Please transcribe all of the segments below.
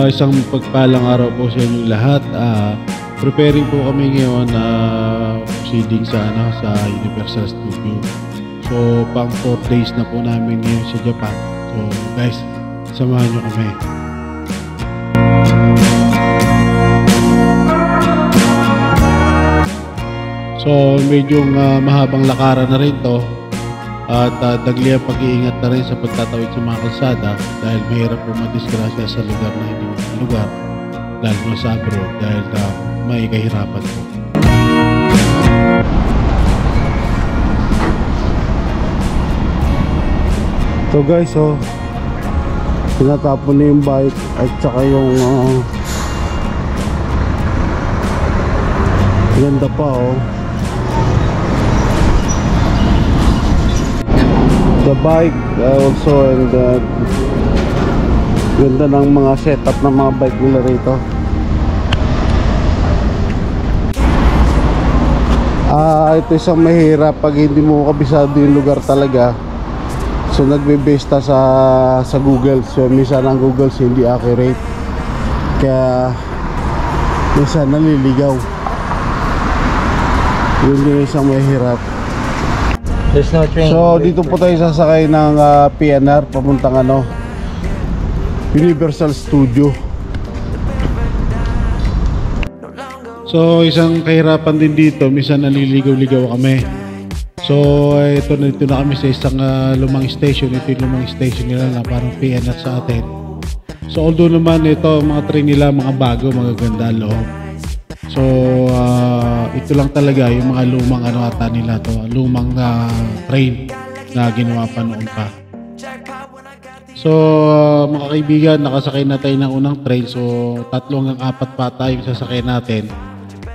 Isang pagpalang araw po sa inyong lahat. Preparing po kami ngayon na proceeding sa Universal Studio. So pang 4 days na po namin ngayon sa Japan. So guys, samahan nyo kami. So medyo mahabang lakaran na rin to. At dagli ang pag-iingat na rin sa pagtatawid sa mga kalsada dahil mahirap po madisgrasya sa lugar na hindi mo lugar, lalo na sa abroad dahil may kahirapan po. So guys, tinatapon na yung bike at saka yung ganda pa the bike also, and ganda ng mga setup ng mga bike nila rito. Ito isang mahirap pag hindi mo kabisado yung lugar talaga. So nagbe-base sa Google. So minsan ang Google hindi accurate, kaya minsan naliligaw. Yun yung isang mahirap. There's no train. So dito po tayo sasakay ng PNR papuntang Universal Studio. So isang kahirapan din dito, minsan naliligaw-ligaw kami. So ito na kami sa isang lumang station. Ito yung lumang station nila na parang PNR sa atin. So although naman ito mga train nila mga bago, magaganda loob. So ito lang talaga yung mga lumang ata nila to, lumang train na ginawa pa noon pa. So mga kaibigan, nakasakay na tayo ng unang train. So 3 hanggang 4 pa tayo sasakay natin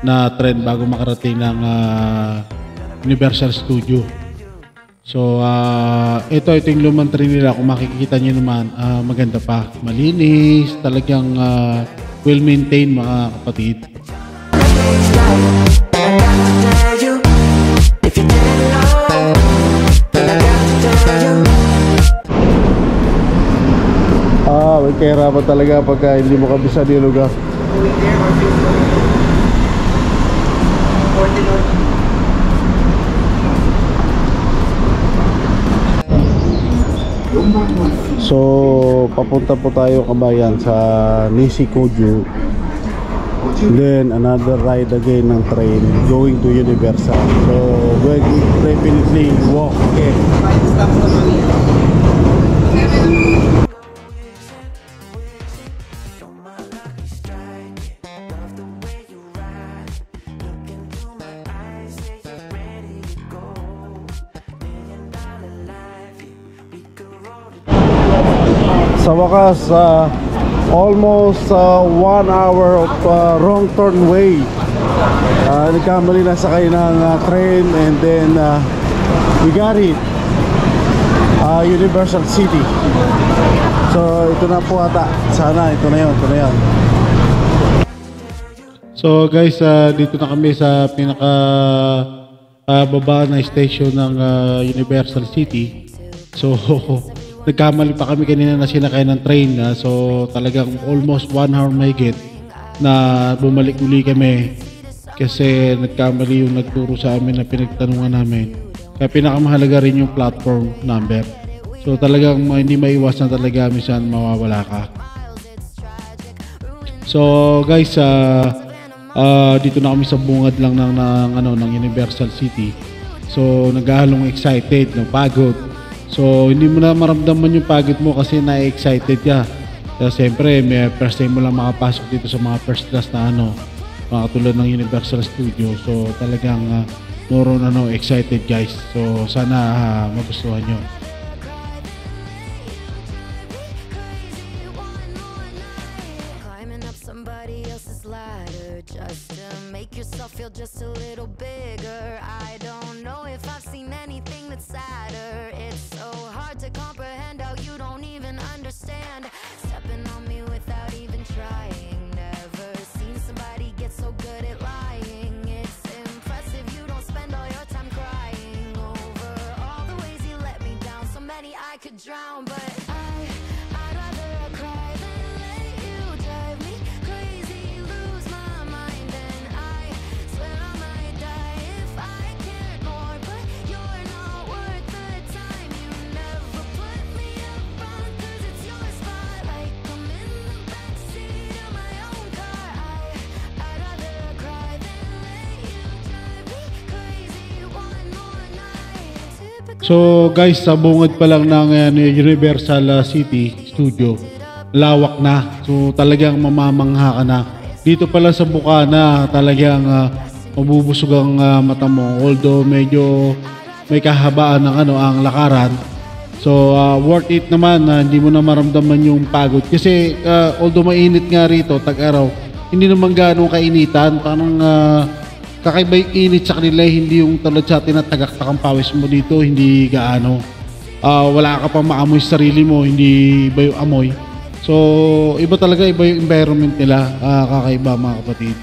na train bago makarating ng Universal Studio. So ito yung lumang train nila. Kung makikita nyo naman, maganda pa, malinis, talagang well maintained mga kapatid. May kahirapan talaga pagka hindi mo kabisado yung lugar. So papunta po tayo kabayan sa Nishikuju. Then another ride again ng train going to Universal. So we'll definitely walk again. Sa wakas, almost 1 hour of wrong turn way. Nagkamali na sakay ng train, and then we got it, Universal City. So ito na po ata, sana ito na yun. So guys, dito na kami sa pinaka baba na station ng Universal City. So nagkamali pa kami kanina na sinakay ng train. So talagang almost 1 hour mahigit na bumalik uli kami kasi nagkamali yung nagturo sa amin na pinagtanungan namin. Kaya pinakamahalaga rin yung platform number. So talagang hindi maiwasan talaga, minsan mawawala ka. So guys, dito na kami sa bungad lang ng Universal City. So naghahalong excited, pagod. So hindi mo na maramdaman yung pagod mo kasi na-excited ka. Kaya siyempre may first time mo lang makapasok dito sa mga first class na mga katulad ng Universal Studio. So talagang more on excited guys. So sana magustuhan nyo. Just to make yourself feel just a little bigger. I don't know if I've seen anything that's sadder. It's so hard to comprehend how you don't even understand. Stepping on me without even trying. Never seen somebody get so good at lying. It's impressive you don't spend all your time crying over all the ways you let me down. So many I could drown, but I'd rather cry than let you down. So guys, sa bungad pa lang ng Universal City Studio, lawak na. So talagang mamamangha ka na. Dito pala sa Bukana, talagang mabubusog ang mata mo. Although medyo may kahabaan ng ang lakaran. So worth it naman na hindi mo na maramdaman yung pagod. Kasi although mainit nga rito, tag-araw, hindi naman gaano kainitan. Parang kakaiba yung init sa kanila, hindi yung tulad sa atin na tagaktak ang pawis mo dito, hindi gaano. Wala ka pang maamoy sa sarili mo, hindi iba yung amoy. So iba talaga, iba yung environment nila, kakaiba mga kapatid.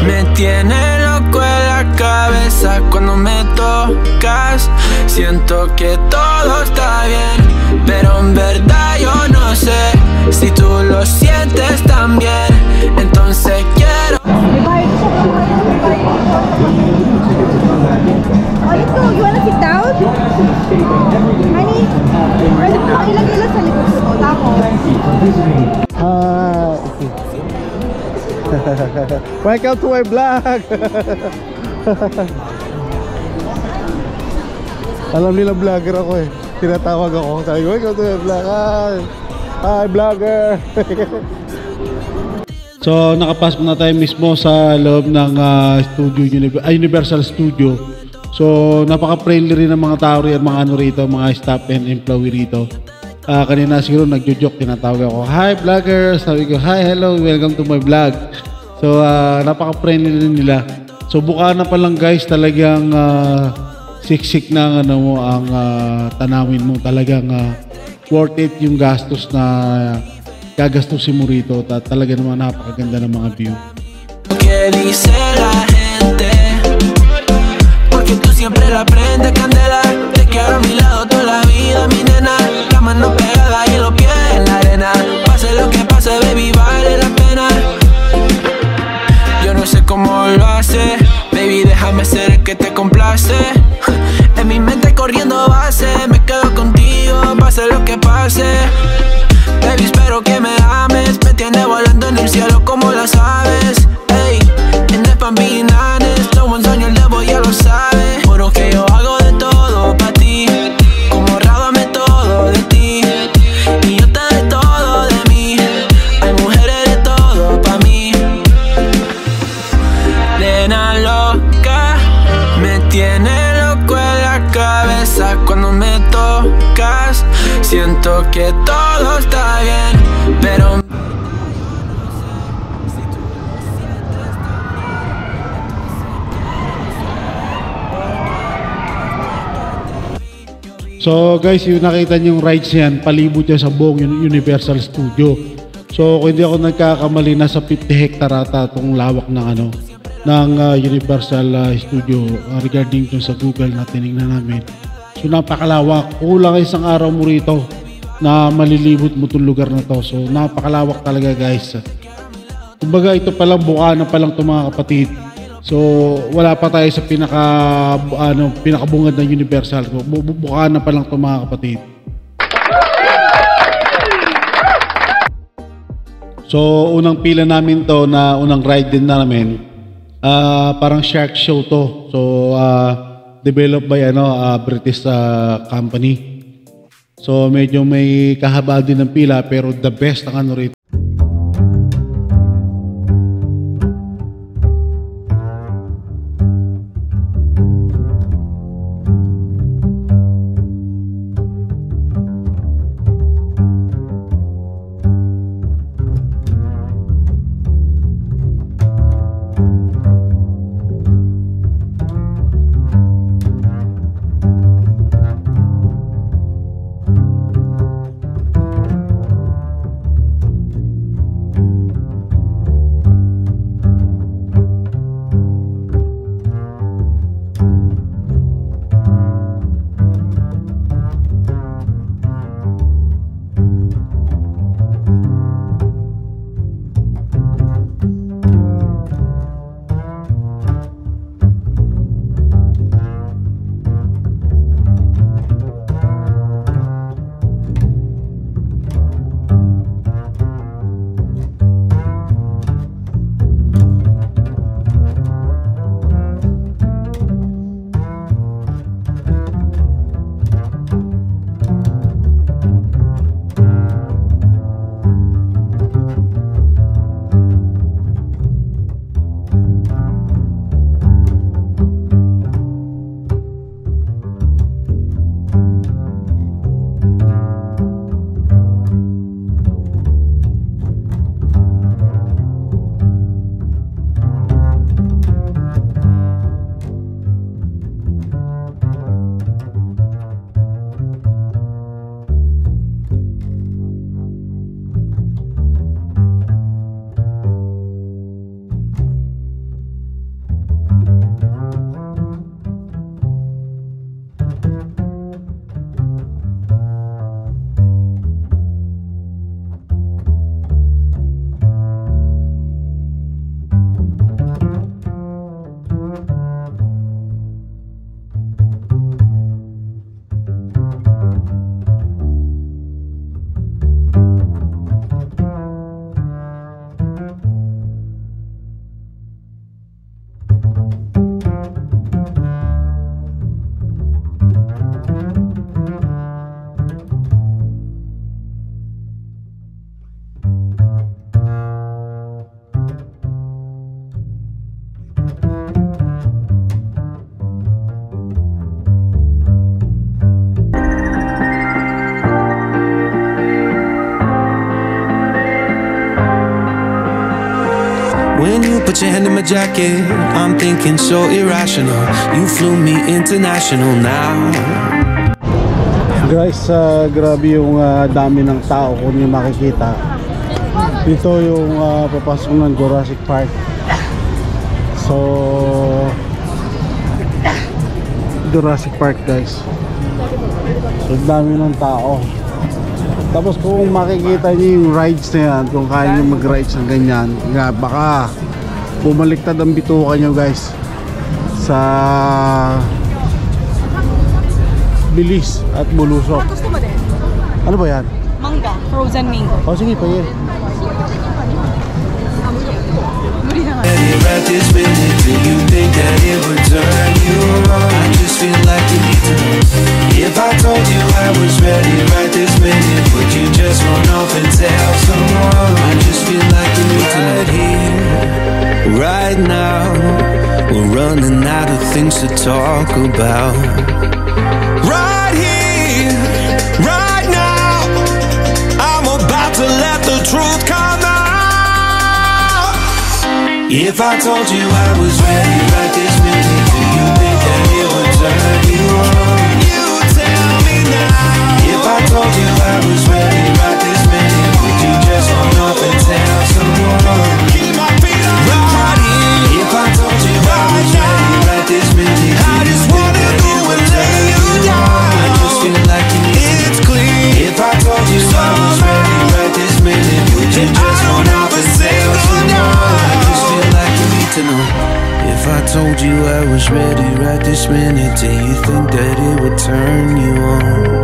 Me tiene loco en la cabeza cuando me tocas. Siento que todo está bien, pero en verdad yo no sé si tú lo sientes también. Entonces quiero. Oh, let's go. You wanna sit down? Honey? Pwede po ilag-ilag sa likod ko. Welcome to my vlog. Alam nila vlogger ako eh. Tinatawag ako. Sabi ko, welcome to my vlog. Hi vlogger. So nakapasok na tayo mismo sa loob ng Universal Studio. So napaka-friendly rin ng mga tao rin, mga ano rito, mga staff and employee rito. Kanina siguro nagjo-joke, tinatawag ako, hi vlogger. Sabi ko, hi, hello, welcome to my vlog. So napaka-friendly rin nila. So Bukana pa lang guys, talagang siksik na ano mo ang tanawin mo, talagang worth it yung gastos na gagastusin mo rito. Talaga naman napakaganda ng mga view. ¿Qué dice la gente? Porque tú siempre la prendes candela. Te quiero a mi lado toda la vida, mi nena. La mano pegada y los pies en la arena. Pase lo que pase, baby, vale la pena. Yo no sé cómo lo hace, baby, déjame ser el que te complace. En mi mente corriendo base, me quedo contigo, pase lo que pase. Baby, espero que me ames, me tiene volando en el cielo como las aves. Ey, en el Pambinanes, no one sueño el debo, ya lo sabe. Juro que yo hago de todo pa' ti, como rábame todo de ti. Y yo te doy todo de mí, hay mujeres de todo pa' mí. Nena loca, me tiene loco en la cabeza cuando me tocas. Siento que todo está bien, pero So guys, yung nakita niyong rides yan, palibot yan sa buong Universal Studio. So kung hindi ako nagkakamali, nasa 50 hectare ata itong lawak ng Universal Studio regarding dun sa Google na tinignan namin. So napakalawak, kulang isang araw mo rito na malilibot mo itong lugar na to. So napakalawak talaga guys. Kumbaga ito palang Bukana pa lang itong mga kapatid. So wala pa tayo sa pinakabungad ng Universal. So Bukana pa lang itong mga kapatid. So unang pila namin to, na unang ride din namin, parang shark show to. So developed by British company. So medyo may kahaba din ng pila, pero the best ang ano rito. When you put your hand in my jacket, I'm thinking so irrational. You flew me international now. Guys, grabe yung dami ng tao kung yung makikita. Dito yung papasok ng Jurassic Park. So Jurassic Park guys. So dami ng tao. Tapos kung makikita niyo yung rides na yan, kung kaya niyo mag-rides ng ganyan, baka bumaliktad ang bituka niyo guys sa bilis at bulusok. Gusto mo din? Ano ba yan? Mangga. Frozen mango. O sige pa yan. At this minute, do you think that it would turn you on? I just feel like you need to know. If I told you I was ready right this minute, would you just run off and tell someone? I just feel like you need to know. Right here, right now, we're running out of things to talk about. Right here, right now, I'm about to let the truth come out. If I told you I was ready right this minute, do you think that it would turn you on? You tell me now. If I told you I was ready right this minute, would you just run off and tell someone? Keep my feet on the ground. If I told you I was ready right this minute, I just wanna go and lay you down. I just feel like you need it's clear. If I told you I was ready right this minute, would you just run off and tell someone? I just feel like you need to know. If I told you I was ready right this minute, do you think that it would turn you on?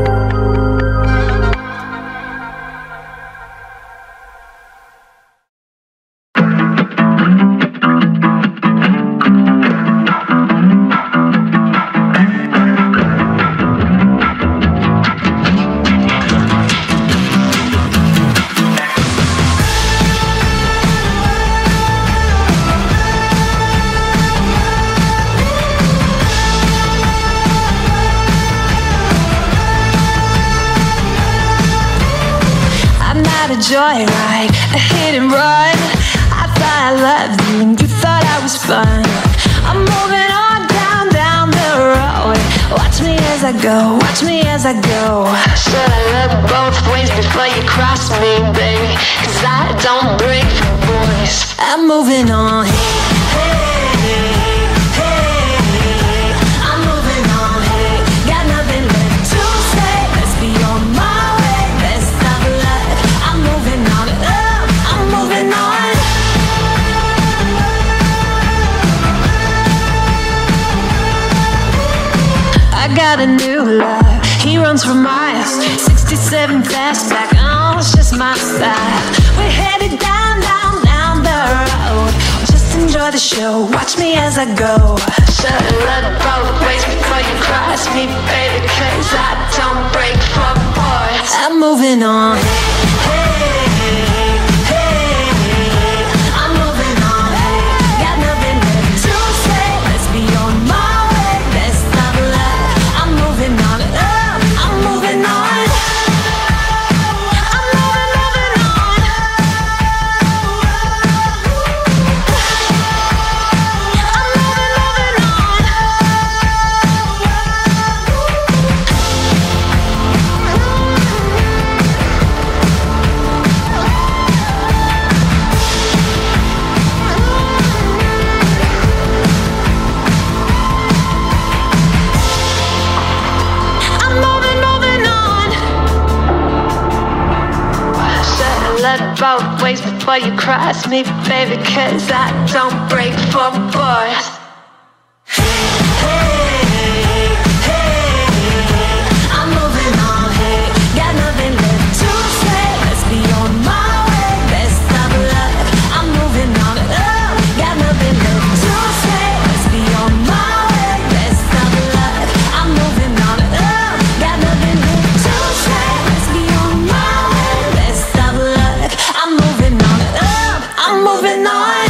Joyride, a hit and run. I thought I loved you and you thought I was fun. I'm moving on down the road. Watch me as I go, watch me as I go. Should I look both ways before you cross me, baby? 'Cause I don't break for boys. I'm moving on. I'm moving on. Got nothing left to say. Let's be on my way. Let's stop love. I'm moving on. I'm moving on. I got a new love. He runs for miles. 67 fastback. Oh, it's just my style. We're headed down the road. Just enjoy the show. Watch me as I go. Should look both ways before you cross me, baby, 'cause I don't break for boys. I'm moving on. I'm moving on. Got nothing left to say. Let's be on my way. Let's stop love. I'm moving on. I'm moving on. I'm moving on. I'm moving on. I'm moving on. Should've looked both ways before you cross me, baby, 'cause I don't break for boys. I'm moving on. Got nothing left to say. Let's be on my way. Let's stop love. I'm moving on. Got nothing left to say. Let's be on my way. Let's stop love. I'm moving on. Got nothing left to say. Let's be on my way. Let's stop love. I'm moving on. I'm moving on.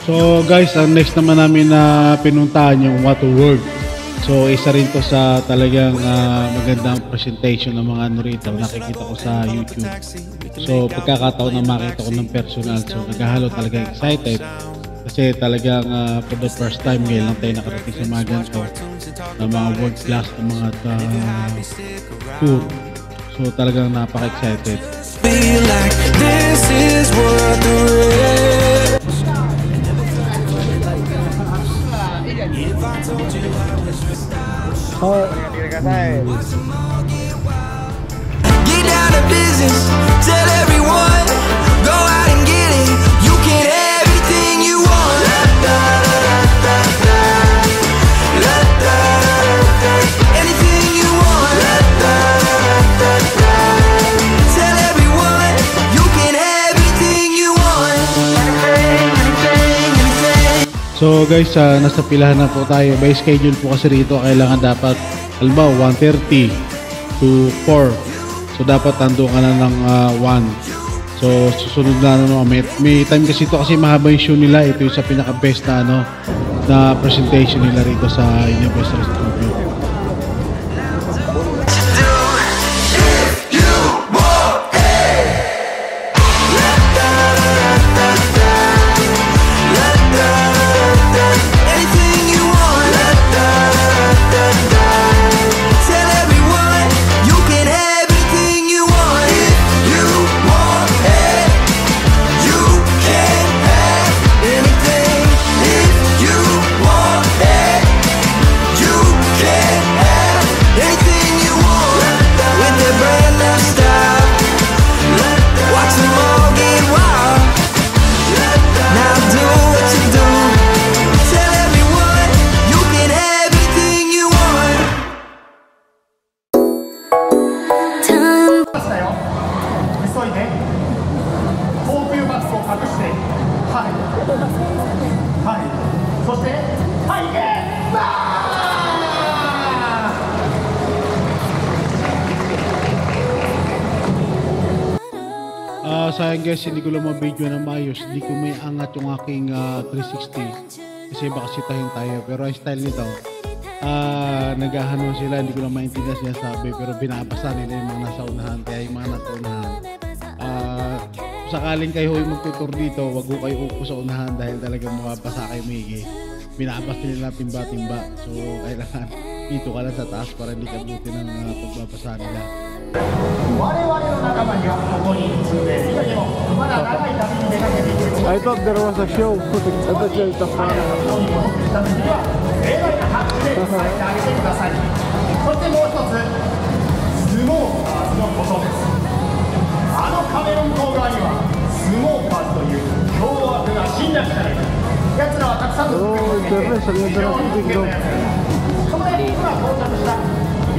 So guys, ang next naman namin na pinuntahan yung Waterworld. So isa rin to sa talagang magandang presentation ng mga ano rito. Nakikita ko sa YouTube. So pagkakataon na makita ko ng personal. So naghahalo talaga excited. Kasi talagang for the first time ngayon lang tayo nakarating sa mga ganito na mga world class na mga tour. So talagang napaka-excited. Feel like this is worth the risk. Get down to business, tell everyone, go out and get it. You can have everything you want. Anything you want. Tell everyone, you can have anything you want. So guys, nasa pilahan na po tayo. By schedule po kasi rito, kailangan dapat halimbawa 1:30 to 4. So dapat nandun ka na ng 1. So susunod na ano, may time kasi ito kasi mahaba yung show nila. Ito yung sa pinaka-best na ano na presentation nila rito sa Universal Studio. Sayang guys, hindi ko lang ma-video na maayos. Hindi ko may angat yung aking 360 kasi baka sitahin tayo. Pero ang style nito, naghahanon sila, hindi ko lang maintindihan sinasabi, pero binabasa nila yung mga nasa unahan. Kaya yung mga nasa unahan, sakaling kayo yung magtutur dito, wag ko kayo upo sa unahan dahil talagang mababasa kayo maigi. Binabasa nila timba-timba. So kailangan dito ka lang sa taas para hindi ka buti ng pagbabasa nila. I thought there was a show.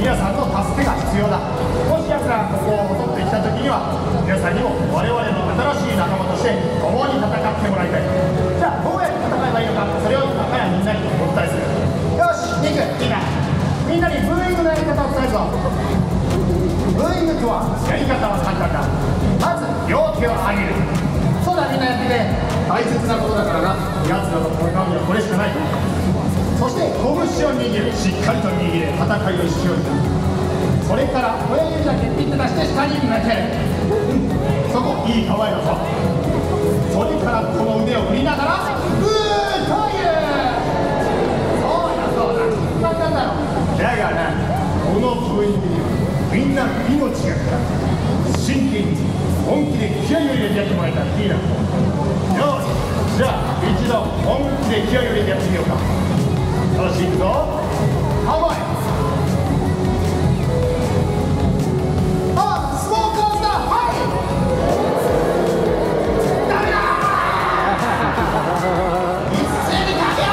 皆さんの助けが必要だ。もし奴らがここを襲ってきた時には、皆さんにも我々の新しい仲間として共に戦ってもらいたい。じゃあどうやって戦えばいいのか、それを今からみんなにお伝えする。よし、ニク、いいな。みんなにブーイングのやり方を伝えるぞ。ブーイングとはやり方は簡単だ。まず両手を上げる。そうだ、みんなやってて大切なことだからな。奴らの戦うにはこれしかない。そして拳を握る、しっかりと握れ、戦いをしよう。それから親指だけピッと出して下に向ける、そこいい構えだぞ。それからこの腕を振りながらグーという、そうだそうだ、簡単だろ。だがな、このブーイングにはみんな命がかかる。真剣に本気で気合を入れてやってもらいたい。いいな。よし、じゃあ一度本気で気合を入れてやってみようか。よし、行くぞ。ハモイ。あ、スモークオンだ。はい。ダメだ。一斉にかけよ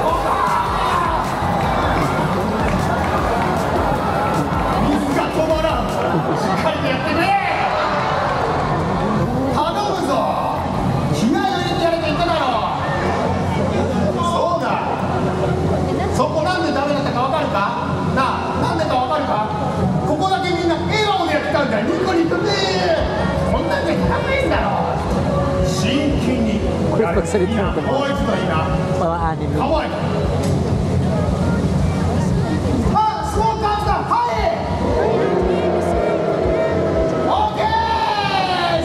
う。水が止まらん。しっかりとやってくれ。頼むぞ。気合を入れてやれと言っただろう。そうだ。そこなんでダメだったか分かるか。pagsalita ng もう一度いいな mga anim かわいいあスモーカーさんはいオーケー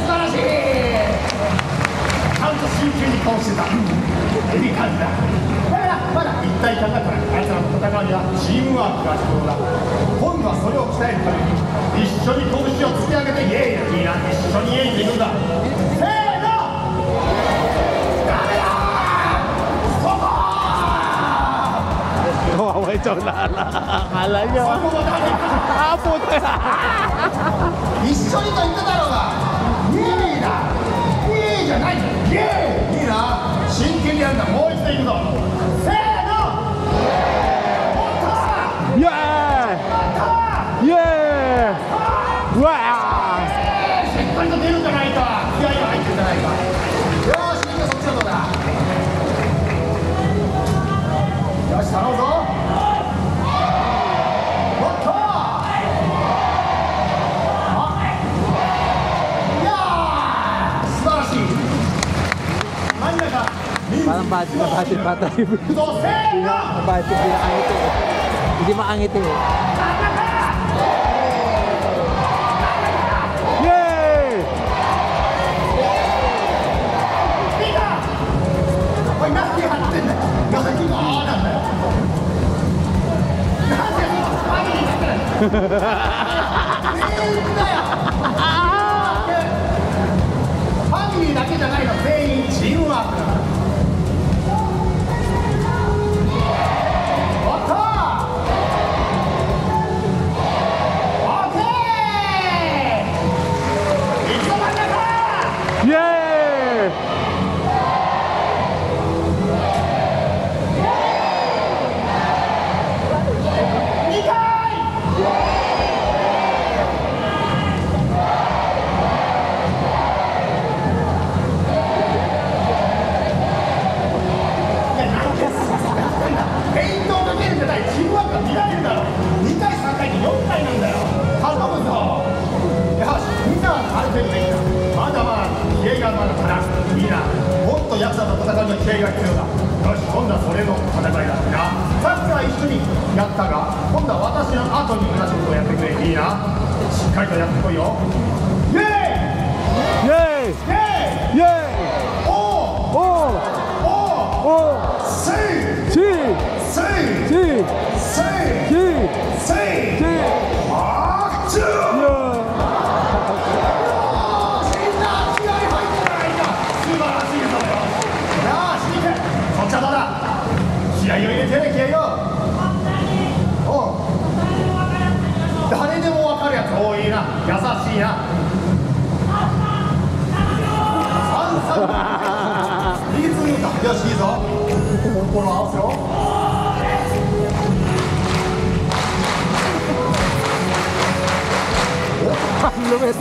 素晴らしいちゃんと真剣に顔してたいい感じだだからまだ一体感が取れるあいつらの戦うにはチームワークが必要だ今度はそれを鍛えるために一緒に拳を突き上げてイエーイいいな一緒にイエーイって言うんだせーのダメだそこ Kawawa yung Cholala. Akala nyo. そこもダメだ Ah, puta. 一緒にと言ってたろうがイエーイだイエーイじゃないイエーイいいな真剣にやるんだもう一度いくぞせーのもっと Yeah! Yeah! Wow! しっかりと出るんじゃないか気合が入ってるんじゃないかよーしみんなそっちはどうだよし頼むぞもっといやー素晴らしい真ん中みんな Parang bad bata yung 行くぞせーの bad yung pinakangit eh. Hindi maangit eh. Yay! みんなおい何やってんだよガサキがああなんだよなんでファミリーだったら全員だよファミリーだけじゃないの全員チームワークだからおっとオッケーいつの真ん中 Yay! 2回ペイントをかけるんじゃないチームワークが見られるだろ2回3回って4回なんだよ頼むぞよしみんなはある程度できたまだまだ気合がまだ足らんいいなもっとヤクザと戦うには気合が必要だよし今度はそれの戦いだなさっきは一緒にやったが今度は私の後に同じことをやってくれいいなしっかりとやってこいよイエーイ Yay! イエーイ Yay! おー Oh! おー Oh! せい Chi! せい Chi! せい Chi! せい Chi! あっちゅー Yeah! みんな気合い入ってないか素晴らしいぞよよし行けそっちはどうだ気合を入れてね気合をおう誰でも分かるやつ多いな優しいな右ついたよしいいぞ心合わせろAng lumit.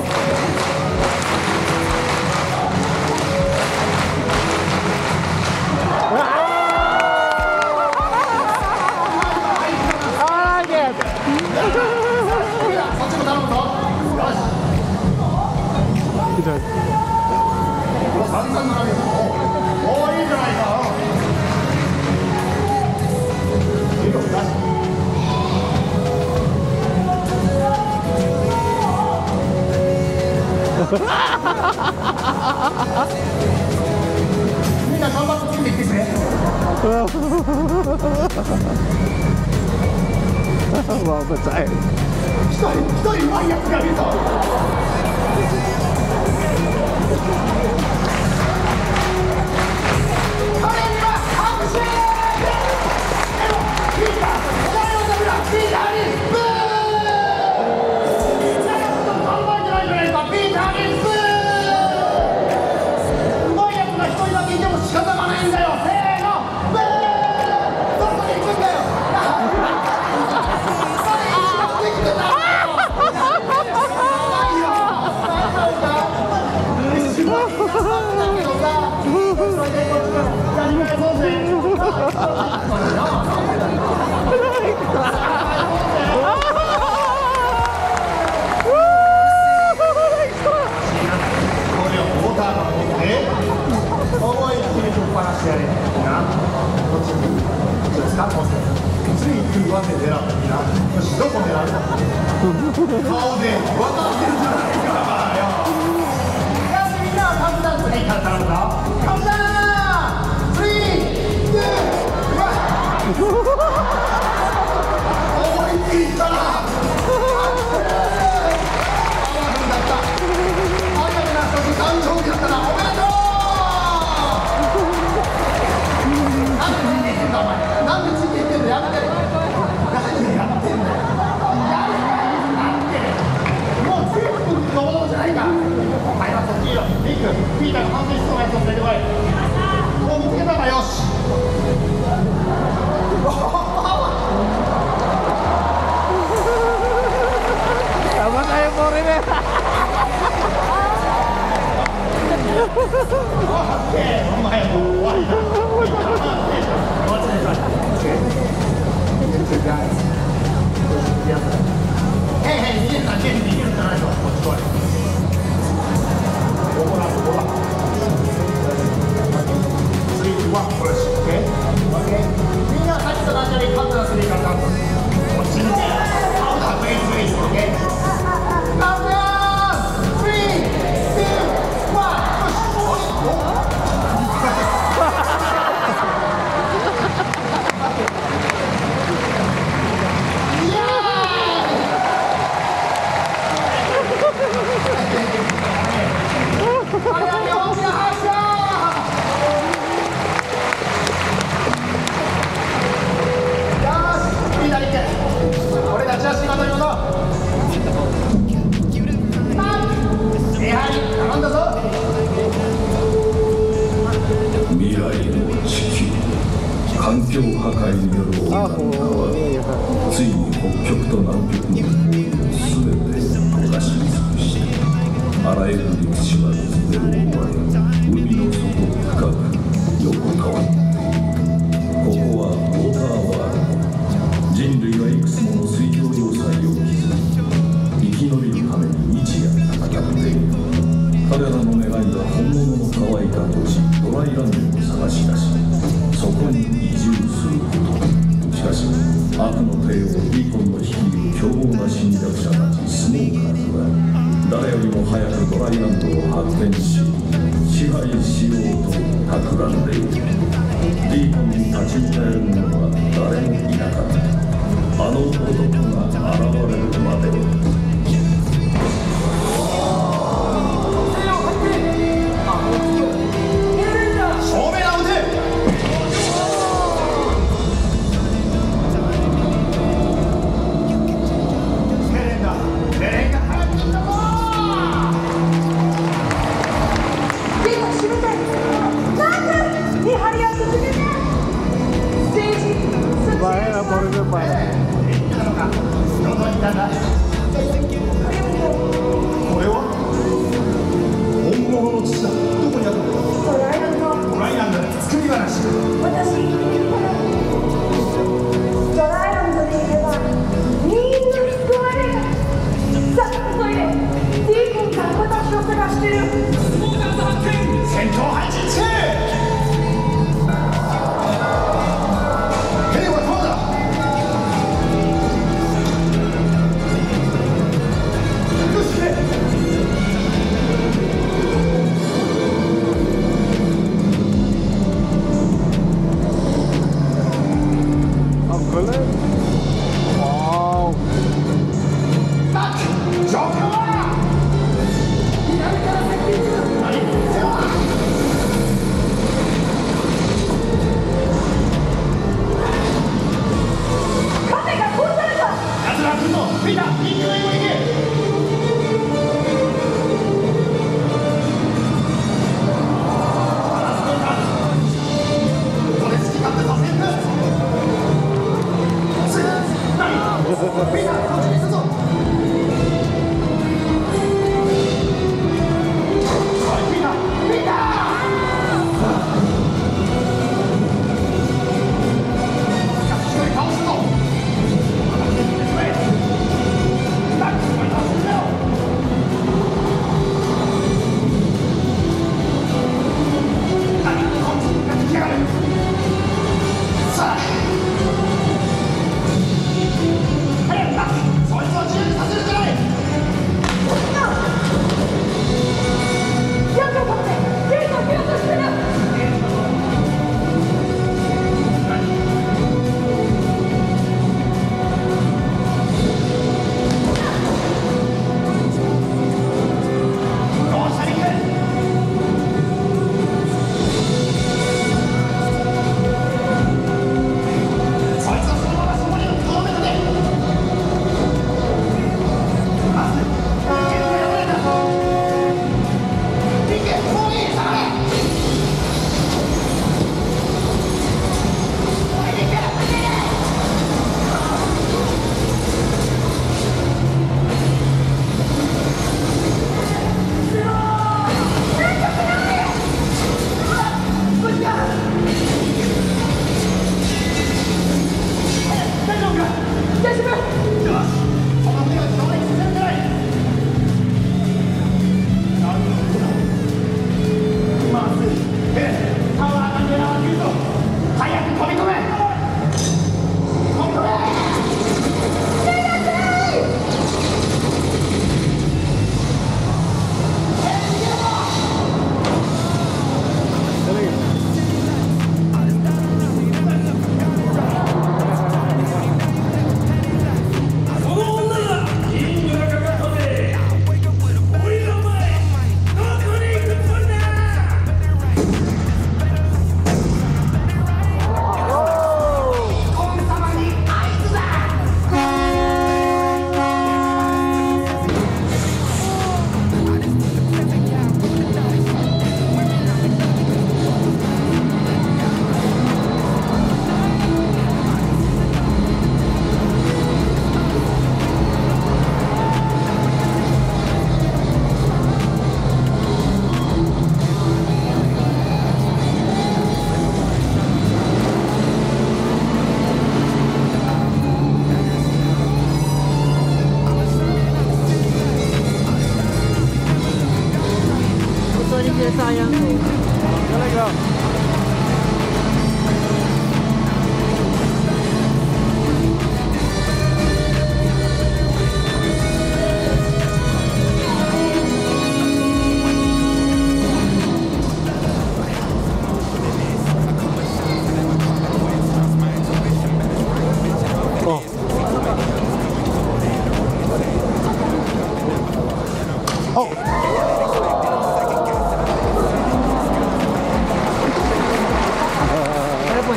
I like it! そっちも頼むぞよし散々並べるおーいいじゃないかいいよよしみんな頑張ってついてきてくれ Wow, that's it. 一人うまいやつがいるぞ彼には拍手ピーターお前のためだピーターにブーみんながこと考えてないじゃないかピーターにブーうまいやつが一人だけいても仕方がないんだよせーのブーどこに行くんだよそれ一番できてたんだよないよ大丈夫か一番頑張ったけどさそれでこっちからやり返そうぜこれをウォーターが持って思いっきりいう場面狙ったらいいな。よし、どこ狙うの？顔で分かってるじゃないかよ。よし、みんなはカウントダウン3から頼むぞ。カウントダウン3、2、1。思い切ったな。誕生日だったな、おめでとう。なんでついていってんの、やめて。何やってんだよ。なんで。もう全部のものじゃないか。はい、そっちよ。リック、ピーターが反省しそうなやつを連れてこい。もう見つけたか、よし。Sama kayak Morin ya.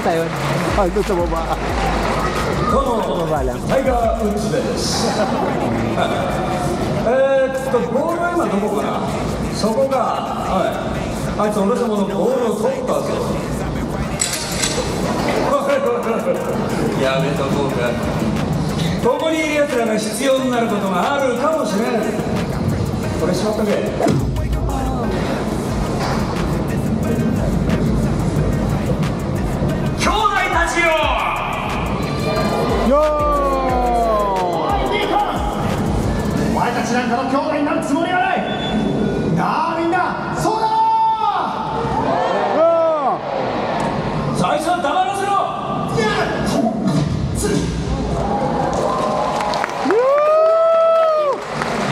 Basta yun. Oh, doon sa baba. Sa baba lang. タイガー・ウッズベです。ボールは今どこかな。そこか。はい。あいつ俺様のボールを取ったぞ。やめとこうか。ここにいる奴らが必要になることがあるかもしれない。これしまっとけ。兄弟たちよ。お前たちなんかの兄弟になるつもりはない。なあみんな、そうだろ。最初は黙らせろ。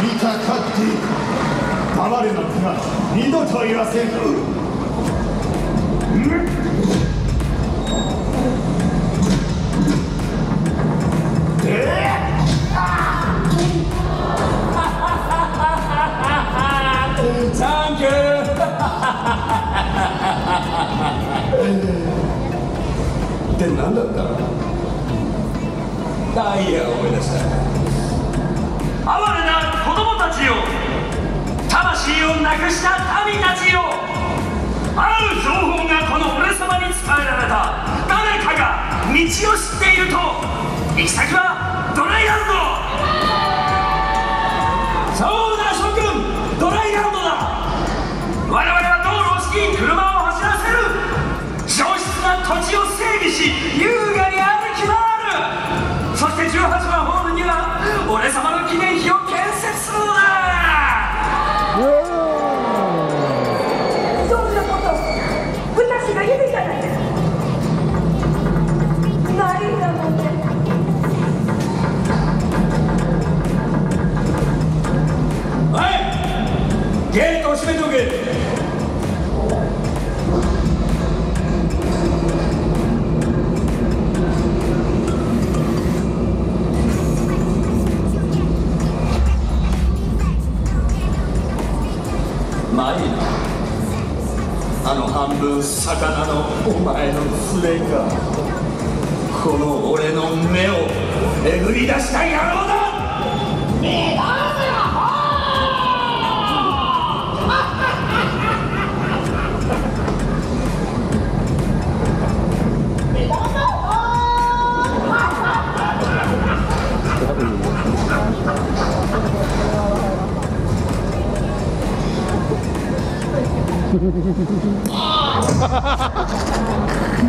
見たかって黙れなんてな、二度と言わせん。サンキュー。って何だった？ダイヤを思い出した。哀れな子供たちよ、魂をなくした民たちよ、ある情報がこの俺様に伝えられた。誰かが道を知っていると。行き先はドライランド。そうだ諸君、ドライランドだ。我々は道路を敷き車を走らせる。上質な土地を整備し優雅に歩き回る。そして18番ホールには俺様の記念碑を建設するのだ。そんなこと私が言うじゃないですか。ないだもんね。はい、ゲートを閉めておけ。まあいいな。あの半分魚のお前の連れがこの俺の目をえぐり出した野郎だ。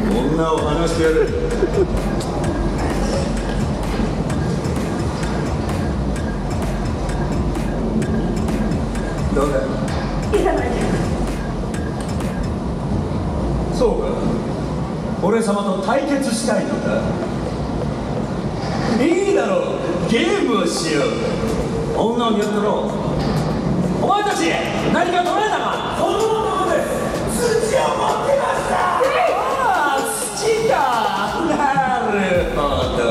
女を離してやる。どうだ。いらないです。そうか、俺様と対決したいのか。いいだろう、ゲームをしよう。女を見やったろう。お前たち何か取れたか。そのもので土を持ってました。ああ、土か。なるほど、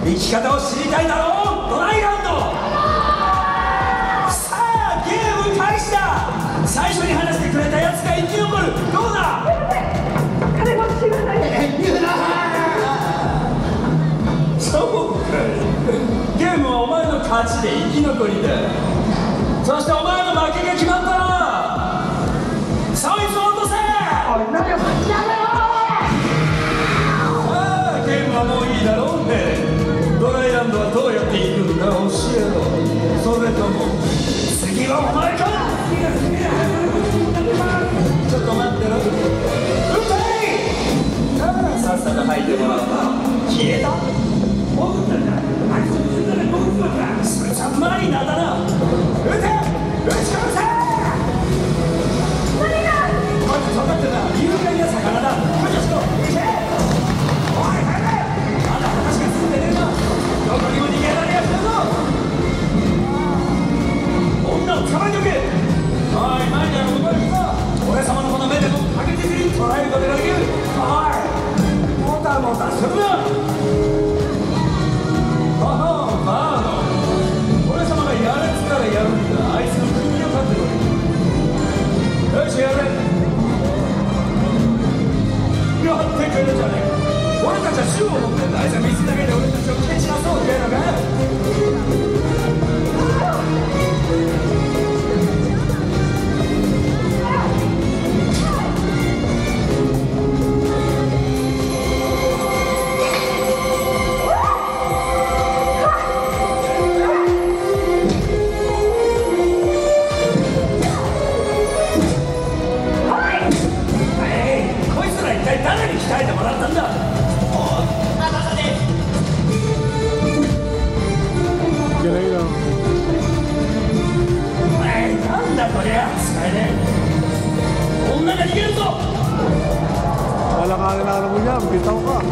生き方を知りたいだろう、ドライランド。さあゲーム開始だ。最初に話してくれたやつが生き残る。どうだ。金も知らない。そうかい。ゲームはお前の勝ちで生き残りだ。そしてお前の負けが決まったらそいつを落とせ。さあゲームはもういいだろうね。ドライランドはどうやって行くんだ、教えろ。それとも次はお前か。ちょっと待ってろ。撃て。さっさと吐いてもらう。消えた。それじゃマリナだな。撃て。撃ち殺せ。何だ。まず分かってな。有害な魚だ。駆除しろ。撃て。おい帰れ。まだ話が進んでねえな。どこにも逃げられやしたぞ。女を捕まえておけ。いつは水だけで俺たちを蹴散らそうっていうのか。こいつら一体誰に鍛えてもらったんだ。Galing no? お前なんだこりゃ使えねえ。女が逃げるぞ。 Alakarin na mo yan, bitaw ka.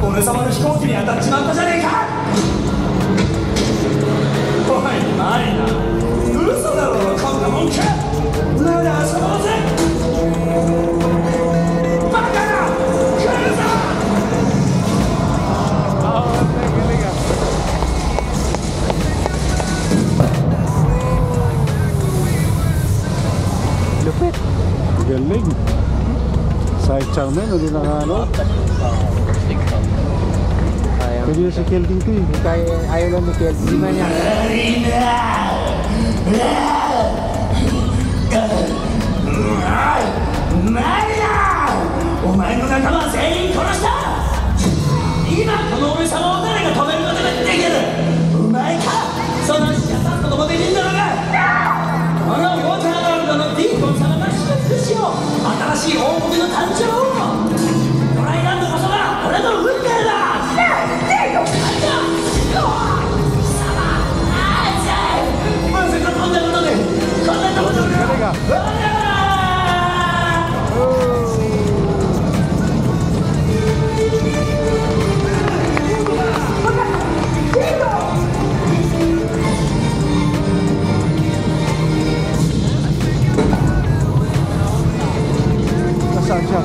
俺様の飛行機に当たっちまったじゃねえか。おいマリナ、嘘だろこんなもんか。裏で遊ぼうぜ。バカな来るぞ。Lupit. Galing. Side charm na yun, hindi na ano. Ayaw. Pwede na si Kelding ko eh. Kaya ayaw lang ni Kel. Di man yan.マリナ、お前の仲間は全員殺した。今この俺様を誰が止めることができる。お前か。そのしかたこともできんだろうが。このウォーターランドのディーコン様が祝福しよう。新しい王国の誕生を。ドライランドこそが俺の運命だ。まさかこんなことでこんなところでNasaan siya?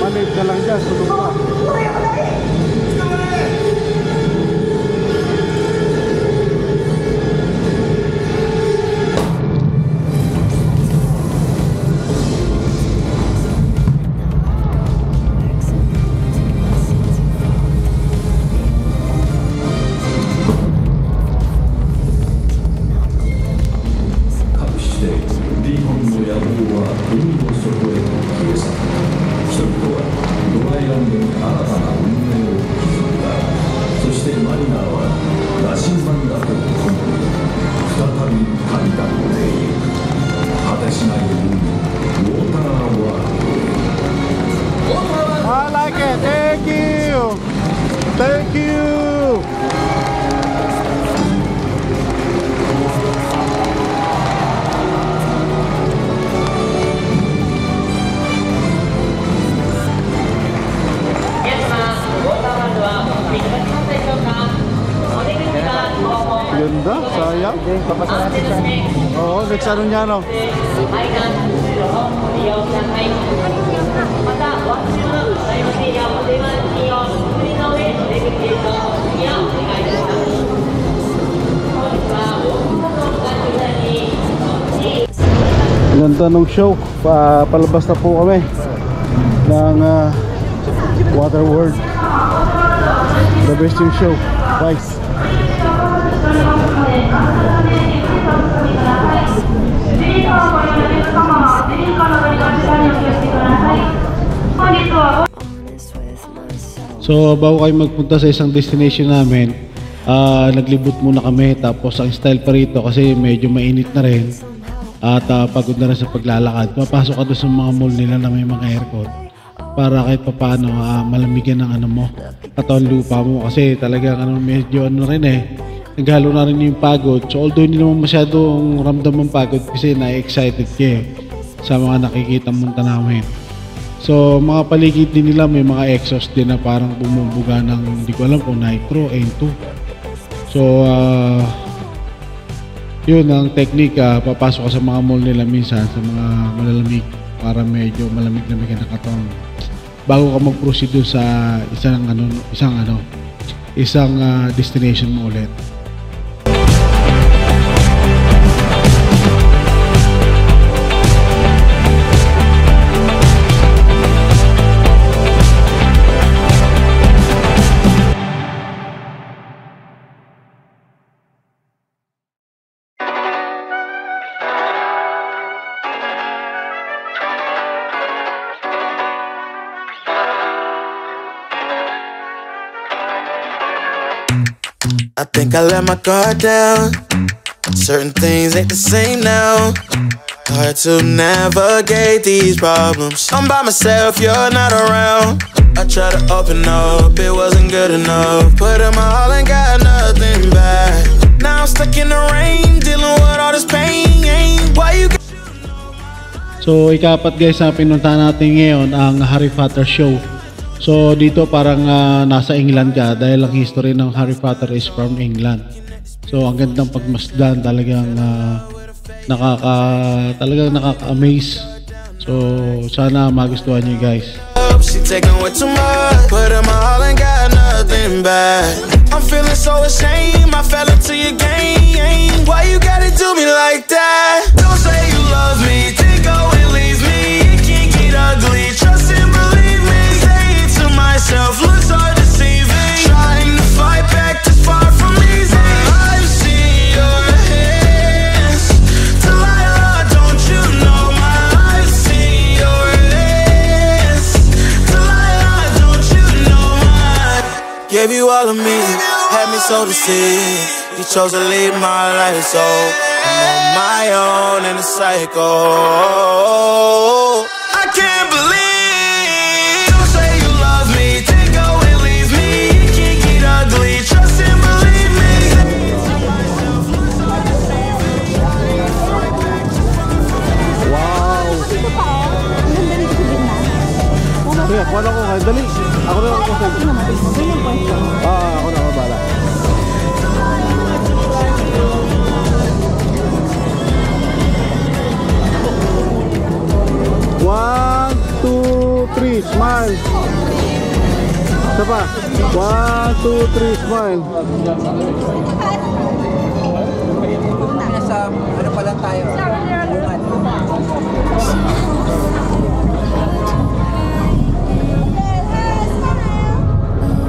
Manid ka lang dyan, sulong ka. I like it. Thank you. Thank you. Ganda, sayang. Oo, next ano niya no? Ganda ng show. Palabas na po kami ng Water World. The best yung show. Guys. So bago kayo magpunta sa isang destination namin, naglibot muna kami. Tapos ang style pa rito kasi medyo mainit na rin at pagod na rin sa paglalakad. Papasok ka doon sa mga mall nila na may mga aircon para kahit pa paano malamigan ng ano mo, katawan lupa mo, kasi talagang medyo rin naghalo na rin yung pagod. So although hindi naman masyadong ramdam ang pagod kasi na-excited ka sa mga nakikita munta namin. So mga paligid din nila may mga exhaust din na parang bumubuga ng hindi ko alam kung nitro, N2. So yun ang technique, papasok ka sa mga mall nila minsan sa mga malalamig para medyo malamig-lamig na katawan bago ka mag-proceed dun sa isang destination mo ulit. I think I let my guard down. Certain things ain't the same now. Hard to navigate these problems. I'm by myself, you're not around. I tried to open up, it wasn't good enough. Put in my all and got nothing back. Now I'm stuck in the rain, dealing with all this pain. Why you So ikapat guys na pinunta natin ngayon ang Harry Potter show. So dito parang nasa England ka dahil ang history ng Harry Potter is from England. So ang gandang pagmasdan, talagang nakaka-amaze. So sana magustuhan niyo guys. She taking way too much. Put in my all and got nothing back. I'm feeling so ashamed. I fell into your game. Why you gotta do me like that? Don't say you love me, then go and leave me. It can't get ugly. Trust and believe me. Say it to myself, looks hard deceiving. Trying to fight back, this far from easy. I've seen your hands, Delilah. Don't you know my I've seen your hands, Delilah. Don't you know my gave you all of me, had me so deceived. You chose to leave my life, so I'm on my own in a cycle. I can't believe. Don't say you love me, then go and leave me. It can't get ugly. Trust and believe me. Wow! Kaya, kuha na ko kayo. Dali! Ako na ako sa... ako na ako bala. One, two, three, smile. Isa pa. 1, 2, 3, smile. Nasa, ano pa lang tayo?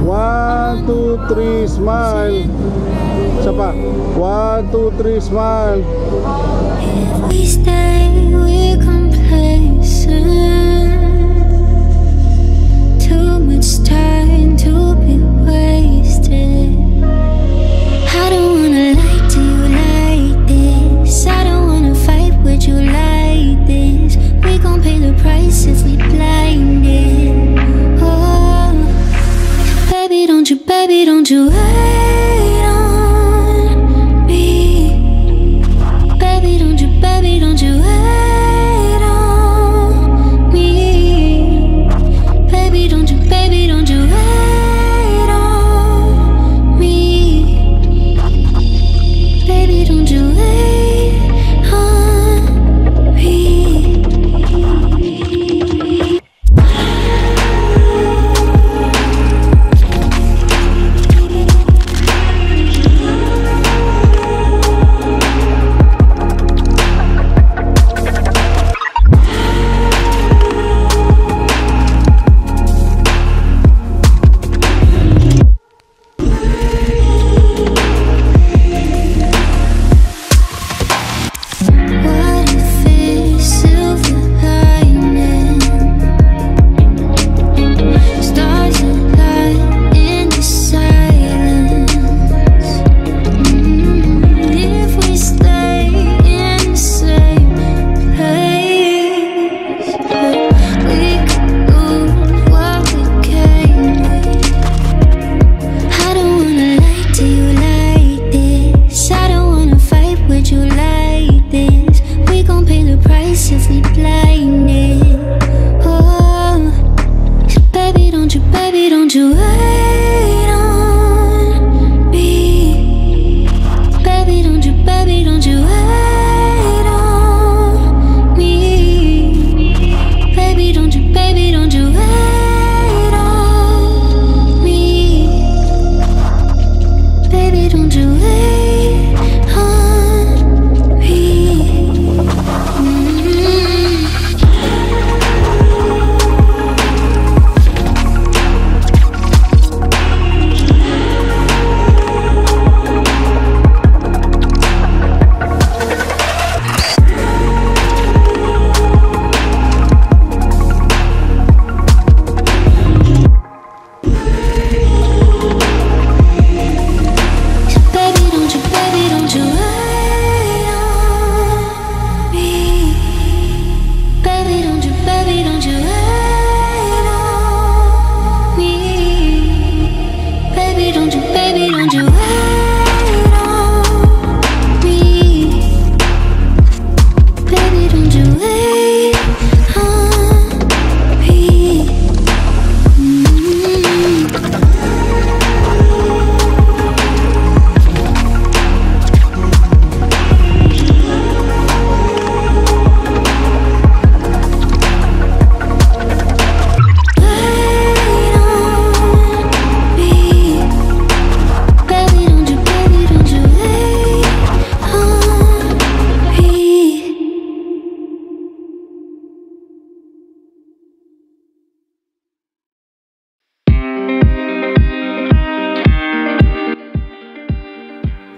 One, 2, 3, smile. Isa pa. 1, 2, 3, smile. We stay, we're complacent. Too much time to be wasted. I don't wanna lie to you like this. I don't wanna fight with you like this. We gon' pay the price if we blinded. Oh, baby, don't you wait on me. Baby, don't you wait on me. Baby, don't you wait on me. Baby, don't you wait on me.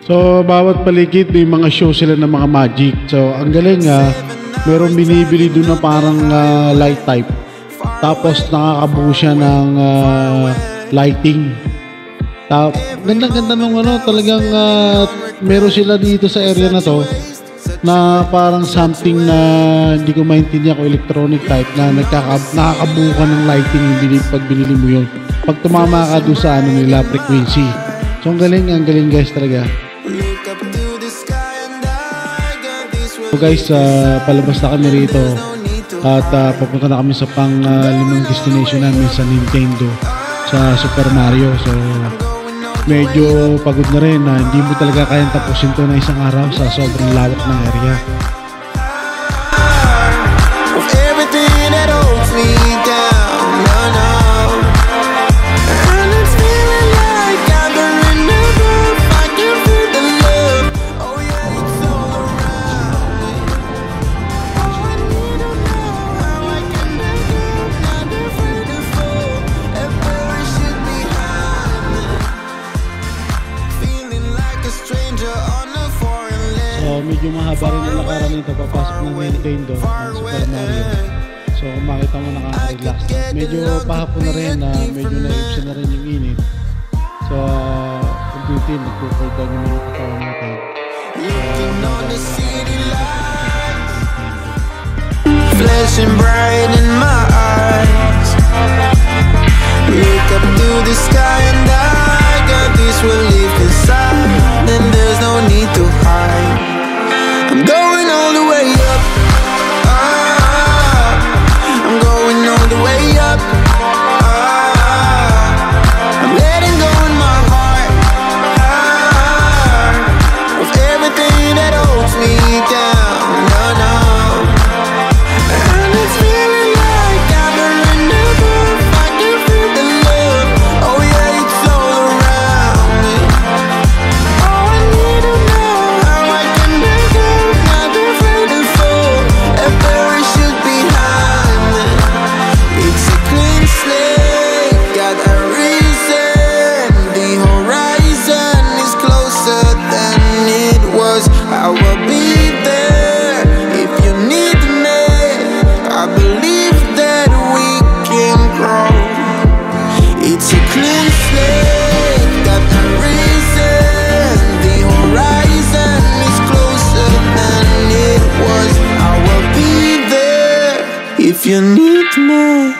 So bawat paligid may mga show sila ng mga magic. So ang galing merong binibili doon na parang light type. Tapos nakakabuo siya ng lighting. Ganda-ganda nung talagang meron sila dito sa area na to na parang something na hindi ko maintindihan kung electronic type na nakakabuo ka ng lighting pag binili mo yun. Pag tumama ka doon sa nila frequency. So ang galing guys talaga. So guys, palabas na kami rito at papunta na kami sa pang-limang destination namin sa Nintendo sa Super Mario. So medyo pagod na rin na hindi mo talaga kayang tapusin to na isang araw sa sobrang lawak ng area. Medyo mahaba rin ang lakaran nito papasok ng Nintendo ng Super Mario. So kung makita mo nakaka-relax. Medyo pahapon na rin na medyo na-ibsan na rin yung init. So unti-unti nagpo-cool down yung mga katawan natin. Flashing bright in my eyes. Look up to the sky and I got this relief inside. Then there's no need to hide. I'm going all the way up. I'm going all the way up. I'm letting go in my heart of everything that holds me down. No. And it's feeling like I've been running up. I can feel the love. Oh yeah, it's all around me. Oh, I need to know how I can make it. It's a clean slate, got a reason. The horizon is closer than it was. I will be there if you need me. I believe that we can grow. It's a clean slate, got a reason. The horizon is closer than it was. I will be there if you need me.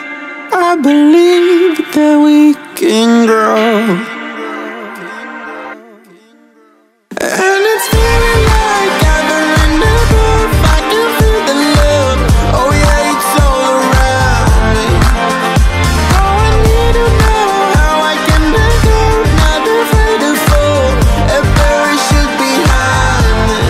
I believe that we can grow. And it's feeling like I've been running up. I can feel the love. Oh yeah, it's all around me. Oh, I need to know how I can make it. Not afraid to fall. A parachute behind me.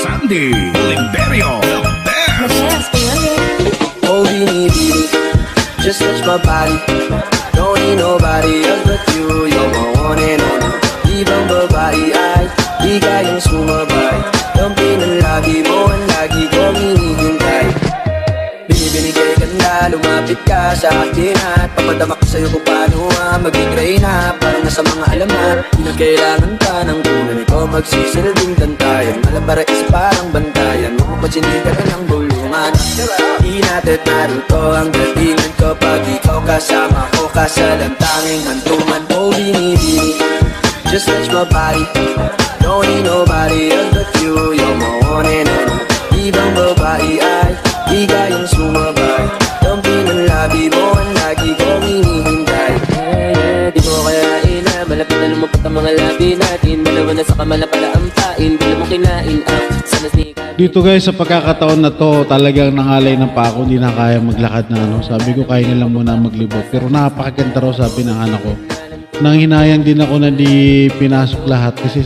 Sandy Limberio, the best. Oh, beanie, just touch my body. Don't need nobody else but you. You're my one and only. Ibang babae ay di kayang sumabay. Dumping ang lagi mo, ang lagi ko hinihintay. Binibinigay ka na, lumapit ka sa akin at papadama ko sa'yo kung paano maging reyna. Parang nasa mga alamat, di na kailangan ka ng kunan. Ikaw magsisilbing tantayan. Malabara is parang bantayan. Huwag magsinigan ka ng bulungan. Di na natin naruto ang datingan kapag ikaw kasama ko kasalantanging hantungan mo binibini. Just touch my body, don't need nobody else but you. You're my one and only. Ibang babae ay di kayang sumabay. Dumping ang labi mo ang lagi kong hinihintay. Di mo kayain na malapit na lumapot ang mga labi natin. Dalawa na sa kamala pala ang pain, di mo kinain ang sana sneaker. Dito guys, sa pagkakataon na to, talagang nangalay ng pa ako, hindi na kaya maglakad na ano. Sabi ko kaya na lang muna maglibot. Pero napakaganda raw, sabi ng anak ko. Nanghinayang din ako na di pinasok lahat kasi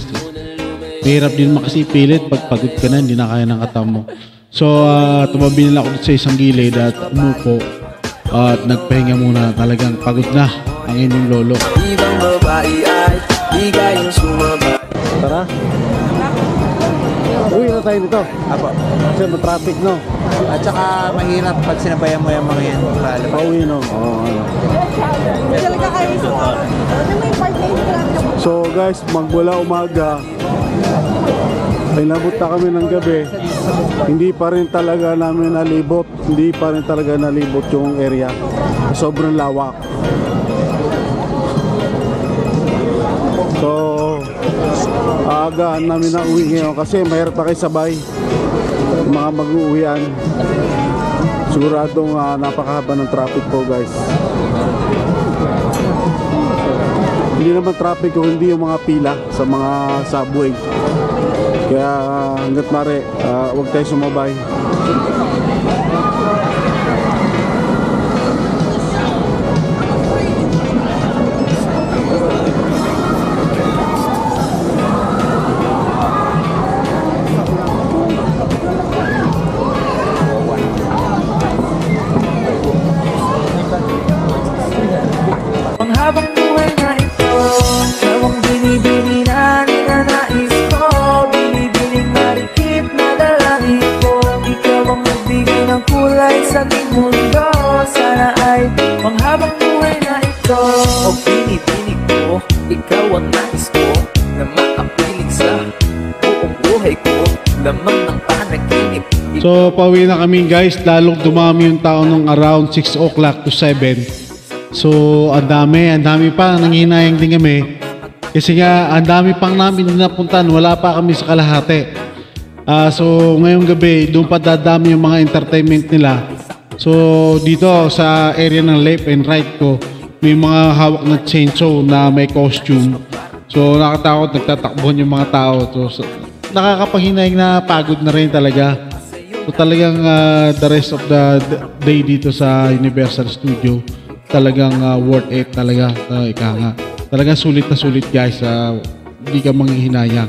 mahirap din makasi pilit pag pagod ka na, hindi na kaya ng katawan mo. So tumabi nila ako sa isang gilid at umupo at nagpahinga muna. Talagang pagod na ang inyong lolo. Ibang babae ay di kayang sumabay. Tara. Uwi na tayo dito. Apo. Kasi matraffic, no? At saka mahirap pag sinabayan mo yung mga yan. Pauwi, no? Oo, ano. Talaga kayo sa ano may party na. So guys, magmula umaga ay nabot na kami ng gabi. Hindi pa rin talaga namin nalibot. Hindi pa rin talaga nalibot yung area. Sobrang lawak. So agahan namin na uwi ngayon kasi mahirap na kayo sabay mga mag-uwian. Siguradong napakahaba ng traffic po guys. Hindi naman traffic kung hindi yung mga pila sa mga subway. Kaya hanggat mare, huwag tayo sumabay. Panghabang buhay na ito, ikaw ang binibini na ninanais ko. Binibining marikit na dalangin ko. Ikaw ang nagbigay ng kulay sa ating mundo. Sana ay panghabang buhay na ito. O binibining ko, ikaw ang nais ko na makapiling sa buong buhay ko. Lamang ng panaginip. So pauwi na kami guys, lalong dumami yung tao nung around 6 o'clock to 7. So ang dami pa, nanghihinayang din kami. Kasi nga, ang dami pang namin napuntan, wala pa kami sa kalahati. So ngayong gabi, doon pa dadami yung mga entertainment nila. So dito sa area ng left and right ko, may mga hawak na chainsaw na may costume. So nakatakot, nagtatakbuhan yung mga tao. So nakakapanghinayang na pagod na rin talaga. So talagang the rest of the day dito sa Universal Studio, talagang worth it talaga. Ika nga. Talagang sulit na sulit guys. Hindi ka manghihinayang.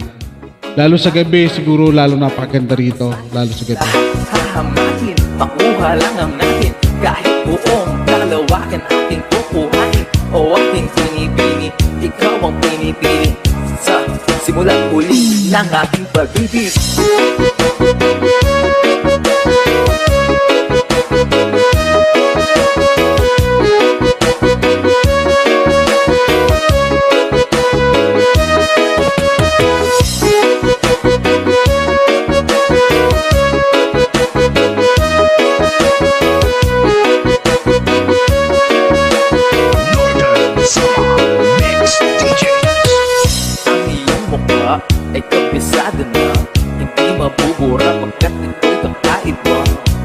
Lalo sa gabi, siguro lalo napakaganda rito. Lalo sa gabi. Hahamakin, makuha lang ang natin. Kahit buong kalawakan ating kukuhain. O ating pinipili, ikaw ang pinipili. Sa simulang huli ng ating pag-ibig. Ay kabisado na, hindi mabubura pagkat ito'y kakaiba.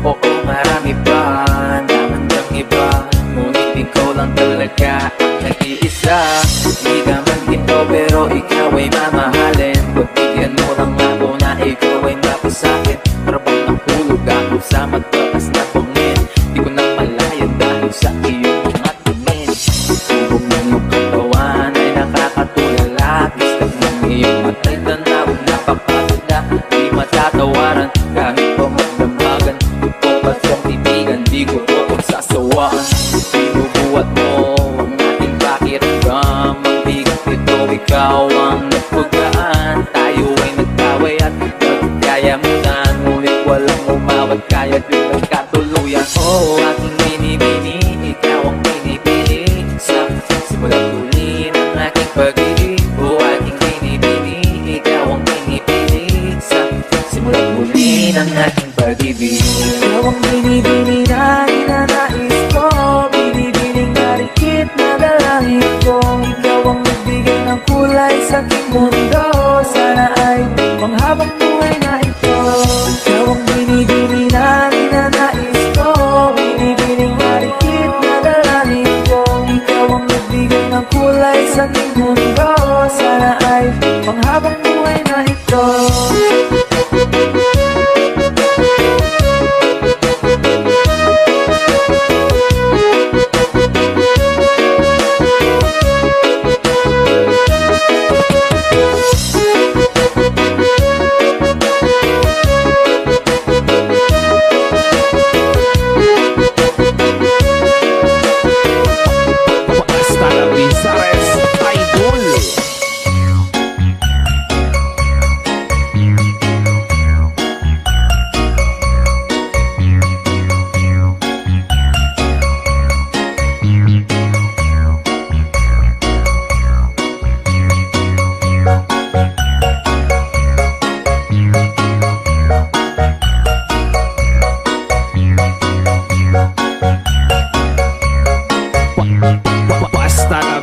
Oo, marami pa namandang iba, ngunit ikaw lang talaga ang nag-iisa. Di naman ito pero ikaw ay mamahalin. Pagbigyan mo lang ako na ikaw ay napasakin. Parang nahulog ako sa magbakas na pangin. Di ko na malayan dahil sa iyong mga tingin. Tubog ng iyong katawan ay nakakatulala. Bisag ng iyong matay tanaw napapagod na di matatawaran. Kahit pa magdamagan, ito pa siyang titigan. Di ko po pagsasawaan. Binubuhat mo ang ating pakiramdam. Ang bigat ito, ikaw ang nagpagaan. Tayo ay nagkaway at nagkayamutan. Ngunit walang umawat, kaya din ang katuluyan. Oh, aking binibini, ikaw ang pinipili. Sa simulang huli ng aking pag-ibig. Oh, aking binibini, ikaw ang pinipili. Sa simulang huli ng aking pag-ibig. Ikaw ang binibini na ninanais ko, binibining narikit na dalangin ko. Ikaw ang nagbigay ng kulay sa aking mundo, sana ay panghabang buhay na ito. Ikaw ang binibini na ninanais ko, binibining narikit na dalangin ko. Ikaw ang nagbigay ng kulay sa aking mundo, sana ay panghabang buhay na ito.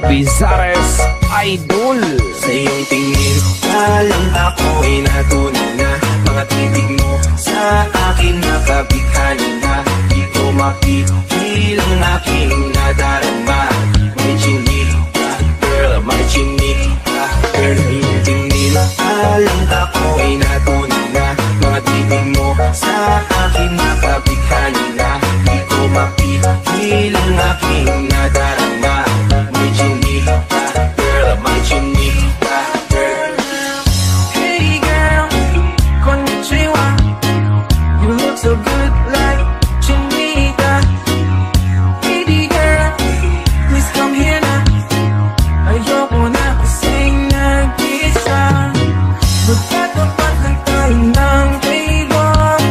Bizares Idol. Sa iyong tingin, walang ako'y natunan na. Mga titig mo sa akin nakabighani na. Di ko makikil ang aking nadarama. May chinig ka, girl, may chinig ka, girl. Sa iyong tingin, walang ako'y natunan na. Mga titig mo sa akin nakabighani na. Di ko makikil ang aking nadarama. May chinig ka, girl, may chinig ka, girl. Hey girl, konnichiwa. You look so good like chinita. Hey girl, please come here na. Ayoko na kasing nag-isa. Magkatapat lang tayo ng table.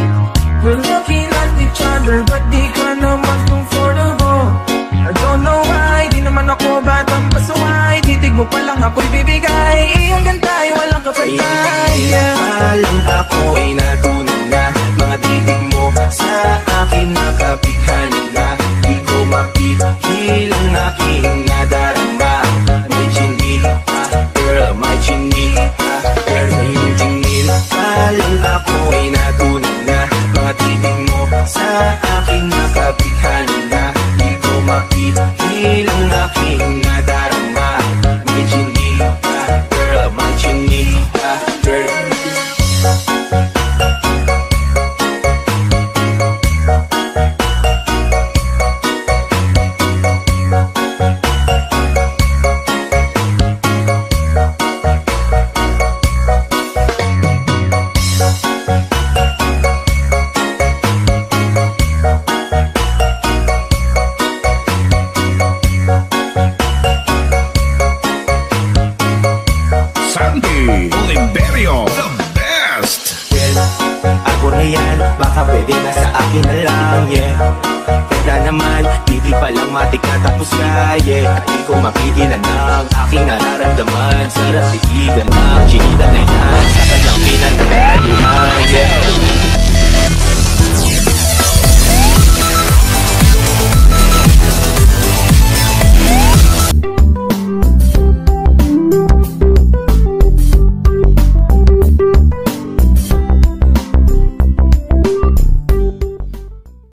We're looking at each other but di ka naman comfortable. I don't know why, di naman ako batang pasuway. Titig mo pa lang ako'y bibigay. Hanggang tayo walang kapatay. Alam ako'y natunan na. Mga titig mo sa akin nakabighani na. Di ko makikil ang aking nadarama. May chinig ka, girl, may chinig ka, girl. Sa iyong tingin, alam ako'y natunan na. Mga titig mo sa akin nakabighani na. Di ko makikil ang aking nadarama. May chinig ka, girl, may chinig ka, girl. Sandy Oliverio, the best. Ako na yan, baka pwede na sa akin na lang, yeah. Ganda naman, hindi pa lang matik na tapos ka, yeah. Di ko mapigilan ang aking nararamdaman. Sarap titigan ang chinita na yan, sa kanyang pinatagalihan, yeah.